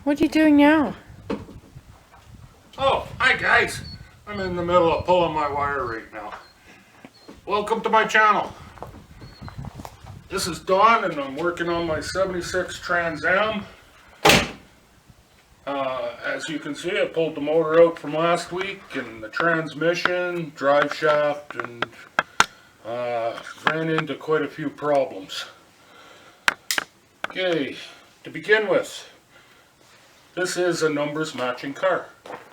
What are you doing now? Oh, hi guys. I'm in the middle of pulling my wire right now. Welcome to my channel. This is Don and I'm working on my 76 Trans Am. As you can see, I pulled the motor out from last week and the transmission, drive shaft, and ran into quite a few problems. Okay, to begin with, this is a numbers matching car.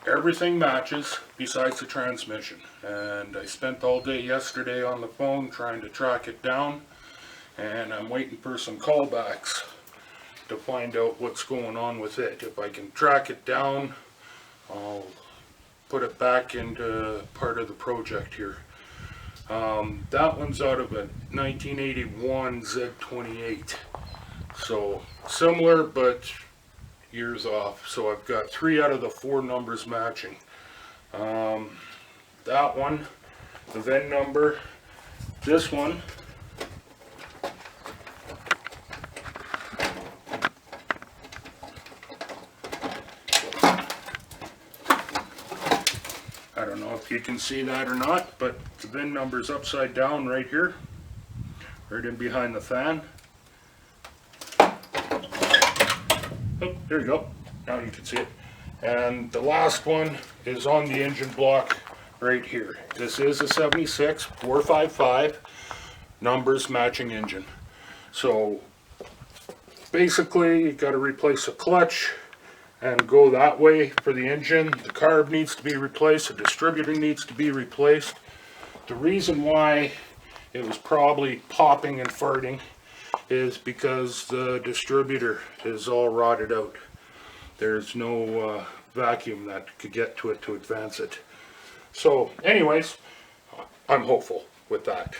Everything matches besides the transmission, and I spent all day yesterday on the phone trying to track it down, and I'm waiting for some callbacks to find out what's going on with it. If I can track it down, I'll put it back into part of the project here. That one's out of a 1981 Z28, so similar but years off. So I've got 3 out of the 4 numbers matching. That one, the VIN number, this one, I don't know if you can see that or not, but the VIN number's upside down right here, right in behind the fan. Oh, there you go. Now you can see it. And the last one is on the engine block right here. This is a 76 455 numbers matching engine. So basically you got to replace a clutch and go that way for the engine. The carb needs to be replaced, the distributor needs to be replaced. The reason why it was probably popping and farting is because the distributor is all rotted out. There's no vacuum that could get to it to advance it. So anyways, I'm hopeful with that.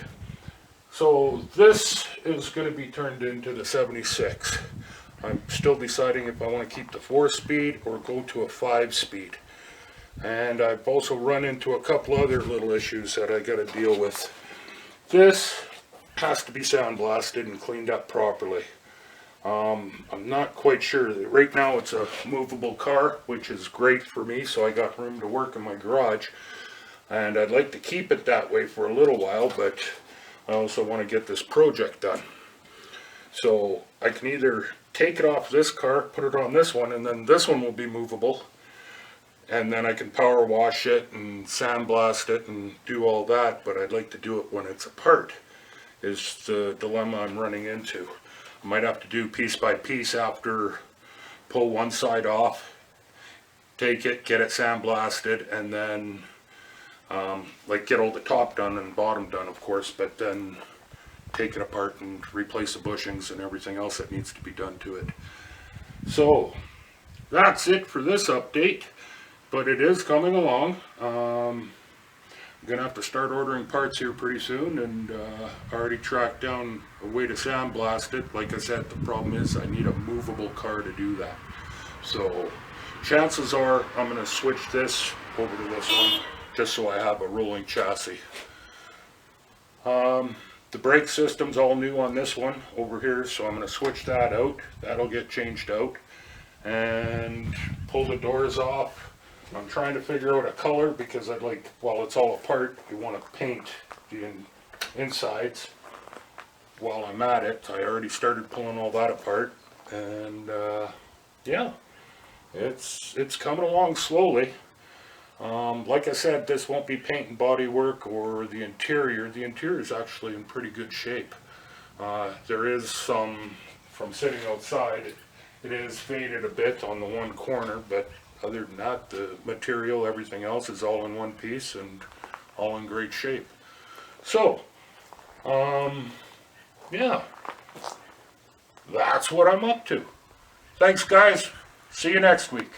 So this is going to be turned into the 76. I'm still deciding if I want to keep the 4-speed or go to a 5-speed. And I've also run into a couple other little issues that I got to deal with. This has to be sandblasted and cleaned up properly. I'm not quite sure. Right now it's a movable car, which is great for me, so I got room to work in my garage. And I'd like to keep it that way for a little while, but I also want to get this project done. So I can either take it off this car, put it on this one, and then this one will be movable. And then I can power wash it and sandblast it and do all that, but I'd like to do it when it's apart, is the dilemma I'm running into. I might have to do piece by piece after, pull one side off, take it, get it sandblasted, and then like get all the top done and bottom done, of course, but then take it apart and replace the bushings and everything else that needs to be done to it. So that's it for this update, but it is coming along. I'm gonna have to start ordering parts here pretty soon, and I already tracked down a way to sandblast it. Like I said, the problem is I need a movable car to do that. So chances are I'm gonna switch this over to this one just so I have a rolling chassis. The brake system's all new on this one over here, so I'm gonna switch that out. That'll get changed out and pull the doors off. I'm trying to figure out a color because I'd like, while it's all apart, you want to paint the insides while I'm at it. I already started pulling all that apart, and yeah, it's coming along slowly. Like I said, this won't be paint and body work or the interior. The interior is actually in pretty good shape. There is some, from sitting outside, it is faded a bit on the one corner, but other than that, the material, everything else is all in one piece and all in great shape. So, yeah, that's what I'm up to. Thanks, guys. See you next week.